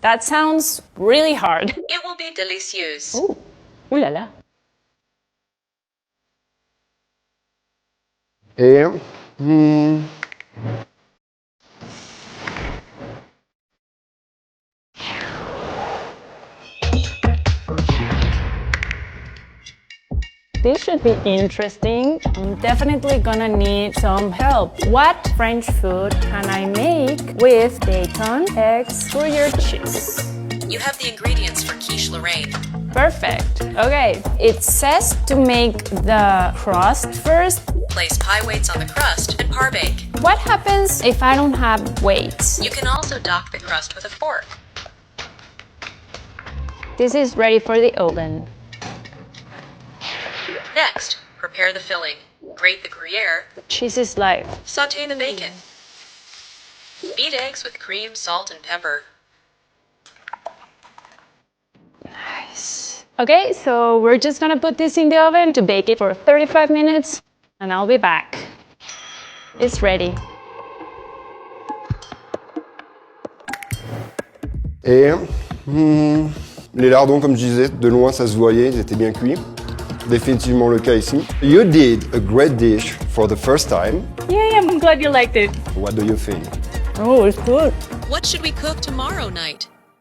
That sounds really hard. It will be delicious. Ooh, ooh la la. Et This should be interesting. I'm definitely gonna need some help. What French food can I make with bacon, eggs, Gruyere cheese? You have the ingredients for Quiche Lorraine. Perfect. Okay, it says to make the crust first. Place pie weights on the crust and par bake. What happens if I don't have weights? You can also dock the crust with a fork. This is ready for the oven. Next, prepare the filling. Grate the Gruyere. Cheese is life. Sauté the bacon. Beat eggs with cream, salt, and pepper. Nice. Okay, so we're just gonna put this in the oven to bake it for 35 minutes, and I'll be back. It's ready. Et les lardons, comme je disais, de loin ça se voyait, ils étaient bien cuits. Définitivement le cas ici. You did a great dish for the first time. Yay, I'm glad you liked it. What do you think? Oh, it's good. What should we cook tomorrow night?